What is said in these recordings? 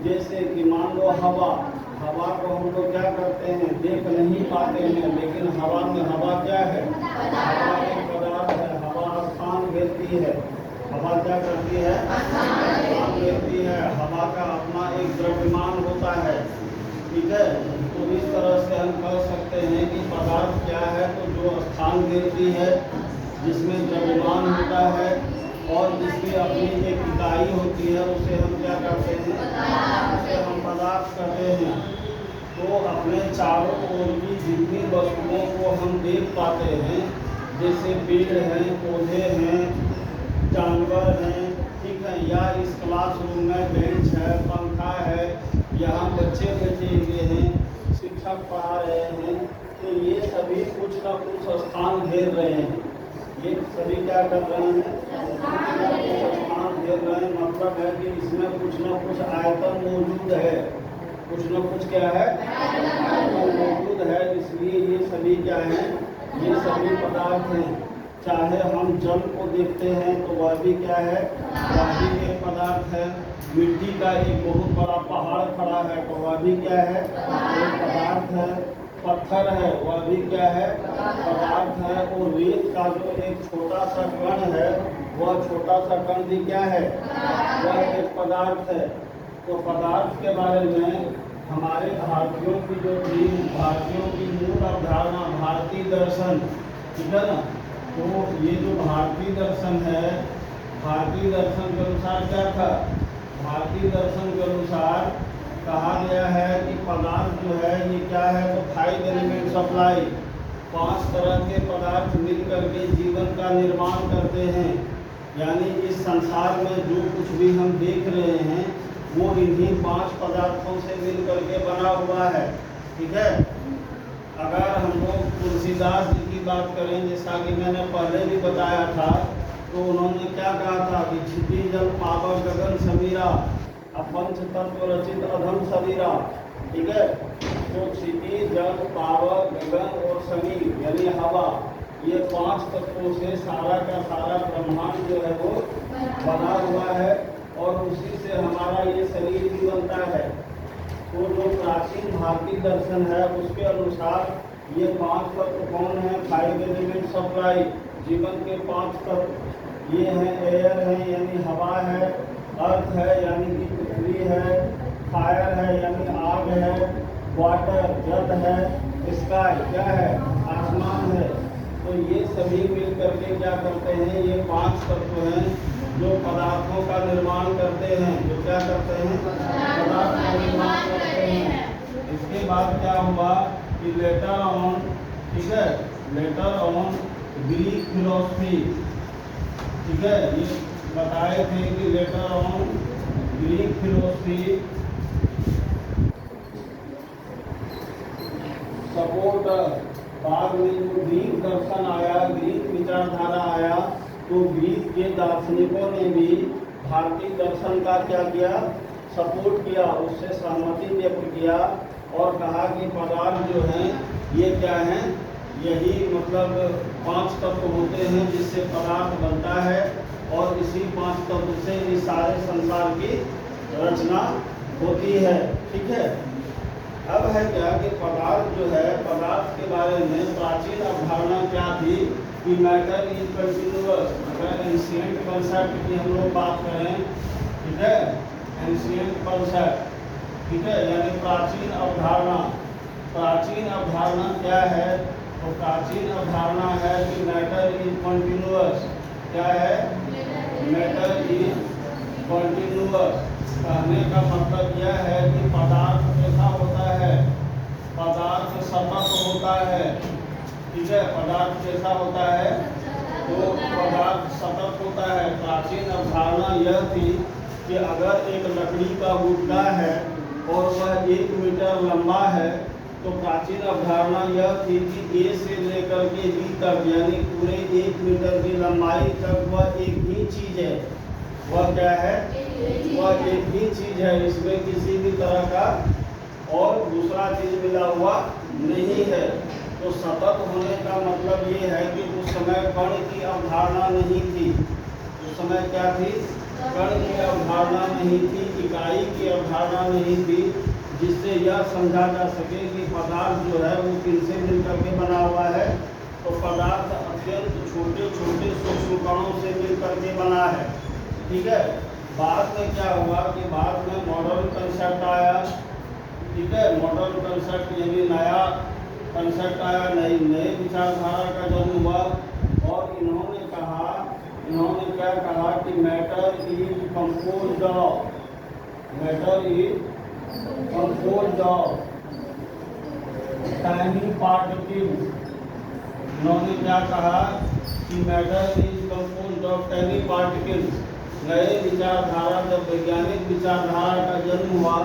जैसे कि मान लो हवा, हवा को हम लोग क्या करते हैं, देख नहीं पाते हैं, लेकिन हवा में, हवा क्या है, हवा एक पदार्थ है, हवा स्थान घेरती है। हवा क्या करती है, स्थान घेरती है। हवा का अपना एक द्रव्यमान होता है, ठीक है। तो इस तरह से हम कह सकते हैं कि पदार्थ क्या है, तो जो स्थान घेरती है, जिसमें द्रव्यमान होता है और जिसकी अपनी एक इकाई होती है, उसे हम क्या करते हैं, उसे हम पदार्थ कहते हैं। तो अपने चारों ओर की जितनी वस्तुओं को हम देख पाते हैं, जैसे पेड़ हैं, पौधे हैं, जानवर हैं, ठीक है, या इस क्लासरूम में बेंच है, पंखा है, यहाँ बच्चे बैठे हुए हैं, शिक्षक पढ़ा रहे हैं, तो ये सभी कुछ न कुछ स्थान घेर रहे हैं। ये सभी क्या कर रहे हैं, स्थान घेर रहे हैं। मतलब है कि इसमें कुछ न कुछ आयतन मौजूद है, कुछ न कुछ क्या है, आयतन मौजूद है। इसलिए ये सभी क्या हैं, ये सभी पदार्थ हैं। चाहे हम जल को देखते हैं तो वह भी क्या है, वह भी एक पदार्थ है। मिट्टी का एक बहुत बड़ा पहाड़ खड़ा है तो वह भी क्या है, एक पदार्थ है। पत्थर है वह भी क्या है, पदार्थ है। और रेत का जो एक छोटा सा कण है, वह छोटा सा कण भी क्या है, वह एक पदार्थ है। तो पदार्थ के बारे में हमारे भारतीयों की जो थी, भारतीयों की मूल अवधारणा भारतीय दर्शन, ठीक है ना। तो ये जो भारतीय दर्शन है, भारतीय दर्शन के अनुसार क्या था, भारतीय दर्शन के अनुसार कहा गया है कि पदार्थ जो है ये क्या है, तो 5 एलिमेंट्स ऑफ लाइफ, 5 तरह के पदार्थ मिलकर के जीवन का निर्माण करते हैं। यानी इस संसार में जो कुछ भी हम देख रहे हैं वो इन्हीं 5 पदार्थों से मिलकर के बना हुआ है, ठीक है। अगर हम लोग तुलसीदास जी की बात करें, जैसा कि मैंने पहले भी बताया था, तो उन्होंने क्या कहा था कि क्षिति जल पावक गगन समीरा, अपंच तत्व रचित अधम समीरा, ठीक है। तो क्षिति जल पावक गगन और समीर यानी हवा, ये 5 तत्वों से सारा का सारा ब्रह्मांड जो है वो बना हुआ है और उसी से हमारा ये शरीर भी बनता है। तो जो प्राचीन भारतीय दर्शन है उसके अनुसार ये 5 तत्व कौन है, 5 एलिमेंट्स ऑफ लाइफ, जीवन के 5 तत्व ये हैं। एयर है यानी हवा है, अर्थ है यानी कि पृथ्वी है, फायर है यानी आग है, वाटर जल है, स्काई क्या है, आसमान है। तो ये सभी मिल करके क्या करते हैं, ये 5 तत्व हैं जो पदार्थों का निर्माण करते हैं, जो क्या करते हैं, पदार्थ का निर्माण करते हैं। इसके बाद क्या हुआ कि लेटर ऑन, ठीक है, लेटर ऑन ग्रीक फिलोसफी, ठीक है, ये बताए थे कि later on Greek philosophy support, बाद में जो ग्रीक दर्शन आया, ग्रीक विचारधारा आया, तो ग्रीक के दार्शनिकों ने भी भारतीय दर्शन का क्या किया, सपोर्ट किया, उससे सहमति व्यक्त किया और कहा कि पदार्थ जो हैं ये क्या हैं, यही मतलब 5 तत्व होते हैं जिससे पदार्थ बनता है और इसी 5 तत्व से इस सारे संसार की रचना होती है, ठीक है। अब है क्या कि पदार्थ जो है, पदार्थ के बारे में प्राचीन अवधारणा क्या थी कि मैटर इज कंटिन्यूअस। अगर एंशिएंट कॉन्सेप्ट की हम लोग बात करें, ठीक है, एंशिएंट कॉन्सेप्ट, ठीक है, यानी प्राचीन अवधारणा। प्राचीन अवधारणा क्या है, तो प्राचीन अवधारणा है कि मैटर इज कंटिन्यूअस। क्या है, मैटर इज कंटिन्यूअस। कहने का मतलब यह है कि पदार्थ कैसा होता है, पदार्थ सतत होता है, ठीक है, पदार्थ कैसा होता है, तो पदार्थ सतत होता है। प्राचीन अवधारणा यह थी कि अगर एक लकड़ी का गुड्डा है और वह 1 मीटर लंबा है, तो प्राचीन अवधारणा यह थी कि ए से लेकर के बी तक यानी पूरे 1 मीटर की लंबाई तक वह एक ही चीज है। वह क्या है, वह एक ही चीज है, इसमें किसी भी तरह का और दूसरा चीज मिला हुआ नहीं है। तो सतत होने का मतलब ये है कि उस समय कण की अवधारणा नहीं थी, उस समय क्या थी, कण की अवधारणा नहीं थी, इकाई की अवधारणा नहीं थी, जिससे यह समझा जा सके कि पदार्थ जो है वो किनसे मिलकर के बना हुआ है। तो पदार्थ अत्यंत छोटे छोटे सूक्ष्म कणों से मिलकर के बना है। ठीक है। बाद में क्या हुआ कि बाद में मॉडर्न कंसेप्ट आया। ठीक है, मॉडर्न कंसेप्ट यानी नया कंसेप्ट आया, नए विचारधारा का जन्म हुआ। और इन्होंने क्या कहा कि matter is composed of tiny particles. इन्होंने क्या कहा कि matter is composed of tiny particles. नए विचारधारा, जब वैज्ञानिक विचारधारा का जन्म हुआ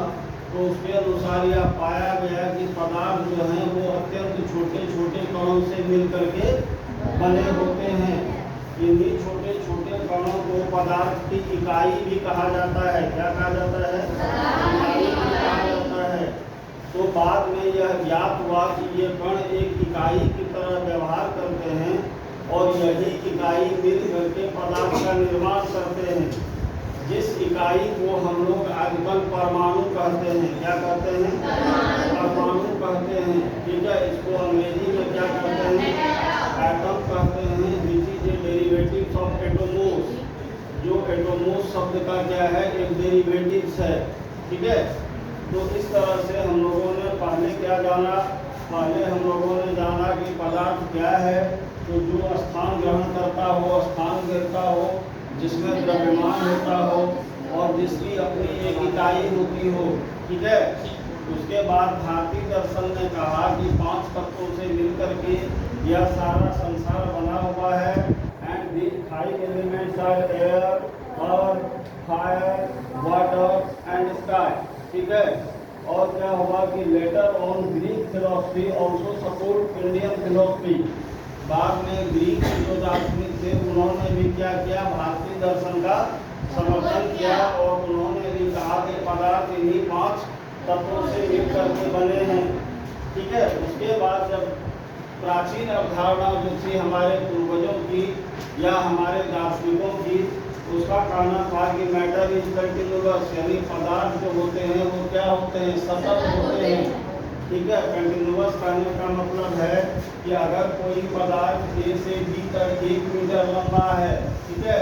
तो उसके अनुसार यह पाया गया कि पदार्थ जो हैं वो अत्यंत छोटे छोटे कणों से मिलकर के बने होते हैं। इन्हीं छोटे छोटे कणों को पदार्थ की इकाई भी कहा जाता है। क्या कहा जाता है? इकाई भी कहा जाता है। तो बाद में यह ज्ञात हुआ कि ये कण एक इकाई की तरह व्यवहार करते हैं और यही इकाई मिल करके पदार्थ का निर्माण करते हैं, जिस इकाई को हम लोग आजकल परमाणु कहते हैं। क्या कहते हैं? परमाणु कहते हैं। ठीक है, इसको अंग्रेजी में क्या कहते हैं? एटम कहते हैं। Which is a derivative of atomos. जो एटोमोस शब्द का क्या है? एक डेरिवेटिव्स है। ठीक है, तो इस तरह से हम लोगों ने पहले क्या जाना? पहले हम लोगों ने जाना कि पदार्थ क्या है, तो जो स्थान ग्रहण करता हो, स्थान घेरता हो, जिसमें द्रव्यमान होता हो और जिसकी अपनी एक इकाई होती हो। ठीक है, उसके बाद भारतीय दर्शन ने कहा कि 5 तत्वों से मिलकर के यह सारा संसार बना हुआ है। And these 5 elements are air, earth, fire, water and sky. ठीक है, और क्या हुआ कि later on Greek philosophy also support Indian philosophy. बाद में ग्रीक के जो दार्शनिक थे उन्होंने भी क्या किया? भारतीय दर्शन का समर्थन किया और उन्होंने भी कहा कि पदार्थ इन्हीं 5 तत्वों से मिलकर के बने हैं। ठीक है, उसके बाद जब प्राचीन अवधारणा जो थी हमारे पूर्वजों की या हमारे दार्शनिकों की, उसका कहना था कि मैटर इज कंटिन्यूअस, यानी पदार्थ जो होते हैं वो क्या होते हैं? सतत होते हैं। ठीक है, कंटिन्यूअस कहने का मतलब है कि अगर कोई पदार्थ ए से बी तक 1 मीटर लंबा है, ठीक है,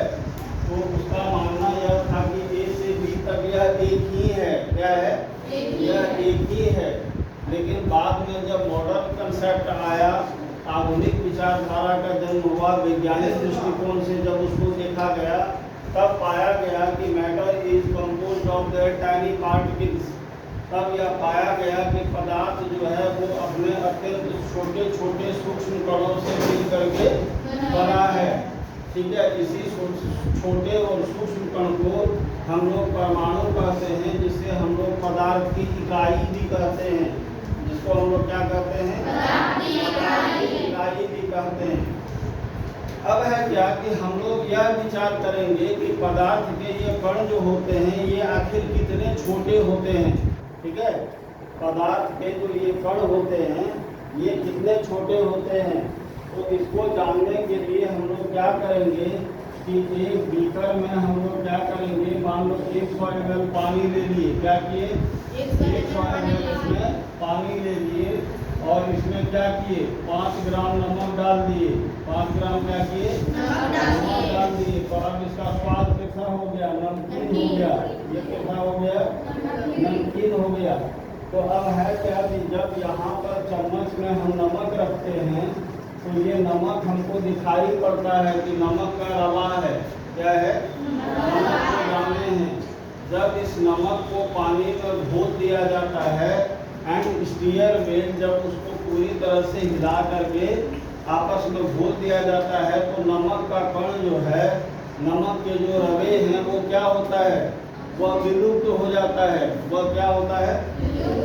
तो उसका मानना यह था कि ए से बी तक यह एक ही है। क्या है? यह एक ही है। लेकिन बाद में जब मॉडर्न कंसेप्ट आया, आधुनिक विचारधारा का जन्म हुआ, वैज्ञानिक दृष्टिकोण से जब उसको देखा गया, तब पाया गया कि matter is composed of the tiny particles. तब यह पाया गया कि पदार्थ जो है वो अपने अत्यंत छोटे छोटे सूक्ष्म कणों से मिल करके बना है। ठीक है, इसी छोटे और सूक्ष्म कण को हम लोग परमाणु कहते हैं, जिससे हम लोग पदार्थ की इकाई भी कहते हैं, जिसको हम लोग क्या कहते हैं? इकाई भी कहते हैं। अब है क्या कि हम लोग यह विचार करेंगे कि पदार्थ के ये कण जो होते हैं ये आखिर कितने छोटे होते हैं। ठीक है, पदार्थ के जो ये कण होते हैं ये कितने छोटे होते हैं। तो इसको जानने के लिए हम लोग क्या करेंगे कि एक बीकर में हम लोग क्या करेंगे? मान लो 100 ml पानी ले लिए। क्या किए? 100 ml इसमें पानी ले लिए और इसमें क्या किए? 5 ग्राम नमक डाल दिए। 5 ग्राम क्या किए? नमक डाल दिए। तो अब इसका स्वाद कैसा हो गया? नमकीन हो गया। ये कैसा हो गया? नमकीन हो गया। तो अब है क्या कि जब यहाँ पर चम्मच में हम नमक रखते हैं तो ये नमक हमको दिखाई पड़ता है कि नमक का रवा है। क्या है? नमक के दाने हैं। जब इस नमक को पानी में घोल दिया जाता है एंड स्टीयर में जब उसको पूरी तरह से हिला करके आपस में घोल दिया जाता है तो नमक का कण जो है, नमक के जो रवे हैं वो क्या होता है? वह विलुप्त हो जाता है। वह क्या होता है?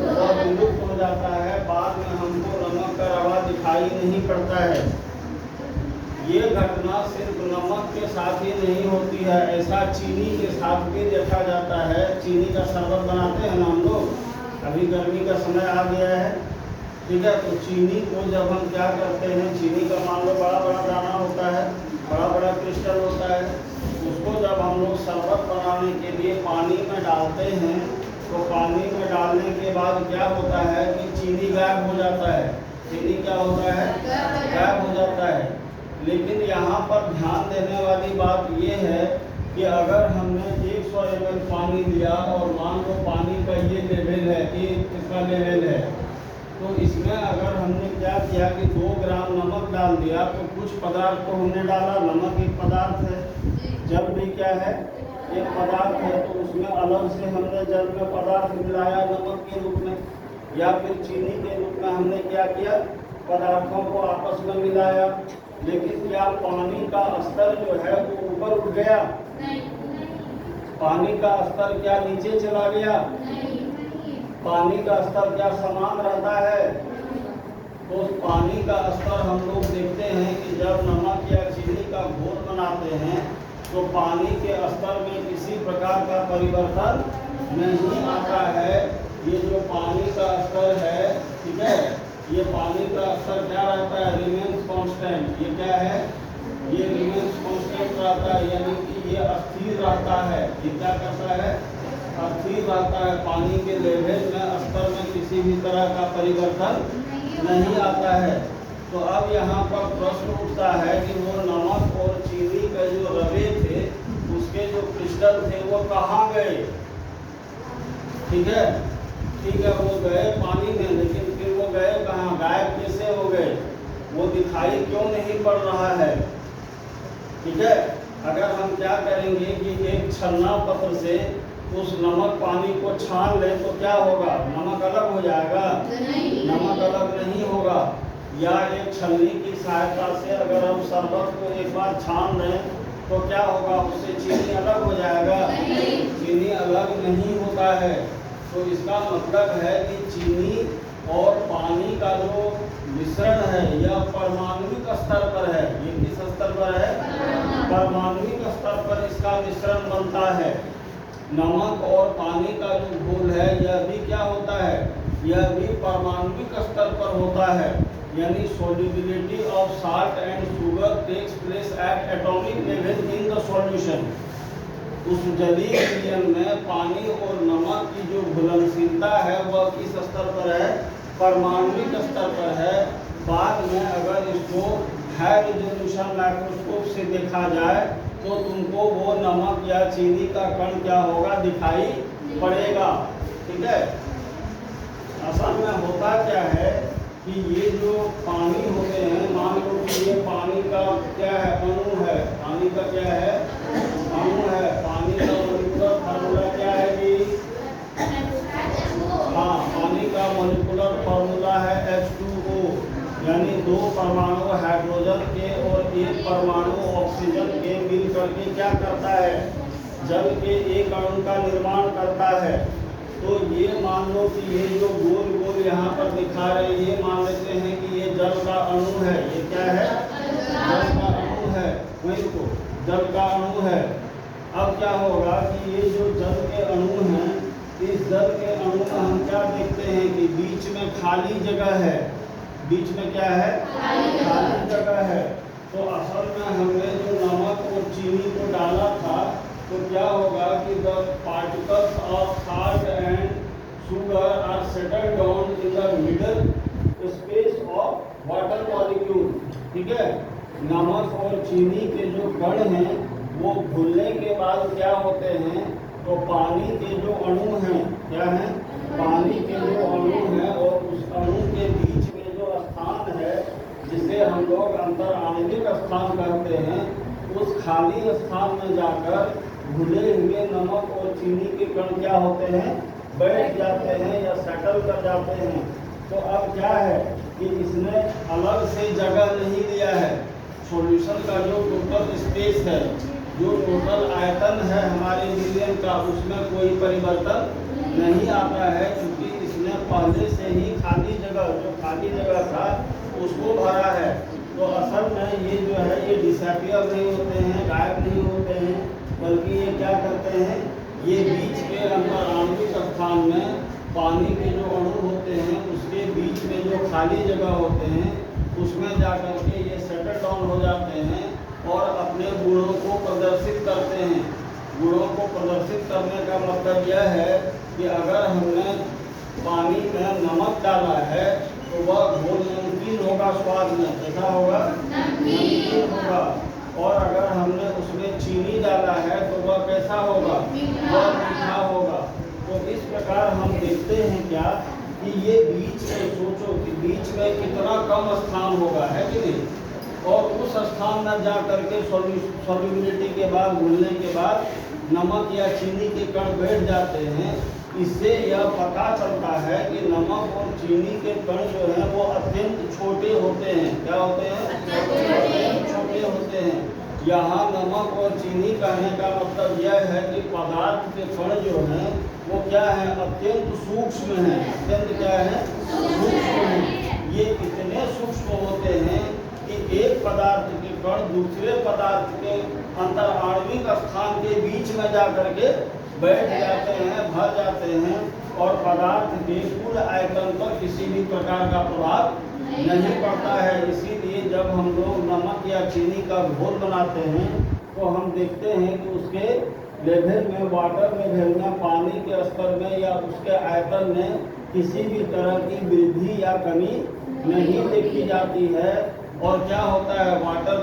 वह विलुप्त हो जाता है। बाद में हमको नमक का रवा दिखाई नहीं पड़ता है। ये घटना सिर्फ नमक के साथ ही नहीं होती है, ऐसा चीनी के साथ भी देखा जाता है। चीनी का शरबत बनाते हैं ना हम लोग, अभी गर्मी का समय आ गया है। ठीक है, तो चीनी को जब हम क्या करते हैं, चीनी का मान लो बड़ा बड़ा दाना होता है, बड़ा बड़ा क्रिस्टल होता है, उसको जब हम लोग शरबत बनाने के लिए पानी में डालते हैं तो पानी में डालने के बाद क्या होता है कि चीनी गायब हो जाता है। चीनी क्या होता है? गायब हो जाता है। लेकिन यहाँ पर ध्यान देने वाली बात ये है कि अगर हमने 100 ml पानी लिया और मान लो पानी का ये लेवल है कि कितना लेवल है, तो इसमें अगर हमने क्या किया कि 2 ग्राम नमक डाल दिया तो कुछ पदार्थ को हमने डाला। नमक एक पदार्थ है, जल भी क्या है? एक पदार्थ है। तो उसमें अलग से हमने जल में पदार्थ मिलाया नमक के रूप में, या फिर चीनी के रूप में हमने क्या किया? पदार्थों को आपस में मिलाया। लेकिन क्या पानी का स्तर जो है वो ऊपर उठ गया? नहीं। पानी का स्तर क्या नीचे चला गया? नहीं। पानी का स्तर क्या समान रहता है? तो पानी का स्तर हम लोग देखते हैं कि जब नमक या चीनी का घोल बनाते हैं तो पानी के स्तर में किसी प्रकार का परिवर्तन नहीं आता है। ये जो पानी का स्तर है, ठीक है, ये पानी का स्तर क्या रहता है? Remains constant. ये क्या है? ये रिमेन्स कांस्टेंट रहता है, यानी कि ये स्थिर रहता है। ये क्या करता है? स्थिर रहता है। पानी के लेवल में स्तर में किसी भी तरह का परिवर्तन नहीं आता है। तो अब यहाँ पर प्रश्न उठता है कि वो नमक और चीनी के जो रवे थे उसके जो क्रिस्टल थे वो कहाँ गए? ठीक है, वो गए पानी में, लेकिन फिर वो गए कहाँ? गायब कैसे हो गए? वो दिखाई क्यों नहीं पड़ रहा है? ठीक है, अगर हम क्या करेंगे कि एक छन्ना पत्र से उस नमक पानी को छान ले तो क्या होगा? नमक अलग हो जाएगा? नहीं। नमक अलग नहीं होगा। या एक छलनी की सहायता से अगर हम शरबत को एक बार छान लें तो क्या होगा? उससे चीनी अलग हो जाएगा? नहीं। चीनी अलग नहीं होता है। तो इसका मतलब है कि चीनी और पानी का जो मिश्रण है यह परमाणुविक स्तर पर है। ये किस स्तर पर है? परमाणुविक स्तर पर इसका मिश्रण बनता है। नमक और पानी का जो घोल है यह भी क्या होता है? यह भी परमाणुविक स्तर पर होता है। यानी solubility of salt and sugar takes place at atomic level in the solution। उस जलीय विलयन में पानी और नमक की जो घुलनशीलता है वह किस स्तर पर है? परमाणुविक स्तर पर है। बाद में अगर इसको हाई रेजोल्यूशन माइक्रोस्कोप से देखा जाए तो तुमको वो नमक या चीनी का कण क्या होगा? दिखाई पड़ेगा। ठीक है, असल में होता क्या है कि ये जो पानी होते हैं, मान लो कि ये पानी का क्या है? अणु है। पानी का क्या है? अणु है। पानी का मॉलिक्यूलर फार्मूला क्या है जी? हाँ, पानी का मॉलिक्यूलर फार्मूला है H2O, यानी 2 परमाणु हाइड्रोजन के और 1 परमाणु ऑक्सीजन के मिल करके क्या करता है? जल के एक अणु का निर्माण करता है। तो ये मान लो कि ये जो गोल गोल यहाँ पर दिखा रहे हैं, ये मान लेते हैं कि ये जल का अणु है। ये क्या है? जल का अणु है। वही को जल का अणु है। अब क्या होगा कि ये जो जल के अणु हैं, इस जल के अणु में हम क्या देखते हैं कि बीच में खाली जगह है। बीच में क्या है? खाली जगह है। तो असल में हमने जो नमक और चीनी को डाला था तो क्या होगा कि the particles of salt and sugar are settled down in the middle space of water molecule। ठीक है, नमक और चीनी के जो कण हैं वो घुलने के बाद क्या होते हैं? तो पानी के जो अणु हैं, क्या हैं? पानी के जो अणु हैं और उस अणु के बीच में जो स्थान है जिसे हम लोग अंतर आणविक स्थान कहते हैं, उस खाली स्थान में जाकर घुले हुए नमक और चीनी के कण क्या होते हैं? बैठ जाते हैं या सेटल कर जाते हैं। तो अब क्या है कि इसने अलग से जगह नहीं लिया है। सॉल्यूशन का जो टोटल स्पेस है, जो टोटल आयतन है हमारे मिलियन का, उसमें कोई परिवर्तन नहीं आता है, क्योंकि इसने पहले से ही खाली जगह, जो खाली जगह था उसको भरा है। तो असल में ये जो है ये डिसअपियर नहीं होते हैं, गायब नहीं होते हैं, बल्कि ये क्या करते हैं? ये बीच के अंतर आणविक स्थान में पानी के जो अणु होते हैं उसके बीच में जो खाली जगह होते हैं उसमें जाकर के ये सेटल डाउन हो जाते हैं और अपने गुणों को प्रदर्शित करते हैं। गुणों को प्रदर्शित करने का मतलब यह है कि अगर हमने पानी में नमक डाला है तो वह घोल नमकीन होगा, स्वाद में कैसा होगा? नमकीन होगा। और अगर हमने उसमें चीनी डाला है तो वह कैसा होगा? वह मीठा होगा। तो इस प्रकार हम देखते हैं क्या कि ये बीच में, सोचो कि बीच में कितना कम स्थान होगा, है कि नहीं? और उस स्थान में जा करके सॉल्युबिलिटी के बाद, घुलने के बाद नमक या चीनी के कण बैठ जाते हैं। इससे यह पता चलता है कि नमक और चीनी के कण जो हैं वो अत्यंत छोटे होते हैं। क्या होते हैं? अत्यंत छोटे होते हैं। यहाँ नमक और चीनी कहने का मतलब यह है कि पदार्थ के कण जो हैं वो क्या है? अत्यंत सूक्ष्म हैं। अत्यंत क्या है? सूक्ष्म हैं। ये इतने सूक्ष्म होते हैं कि एक पदार्थ के कण दूसरे पदार्थ के अंतराण्विक स्थान के बीच में जा करके बैठ जाते हैं, भर जाते हैं और पदार्थ के कुल आयतन पर किसी भी प्रकार का प्रभाव नहीं पड़ता है। इसीलिए जब हम लोग नमक या चीनी का घोल बनाते हैं तो हम देखते हैं कि उसके लेवल में, वाटर लेवल में, पानी के स्तर में या उसके आयतन में किसी भी तरह की वृद्धि या कमी नहीं देखी जाती है। और क्या होता है? वाटर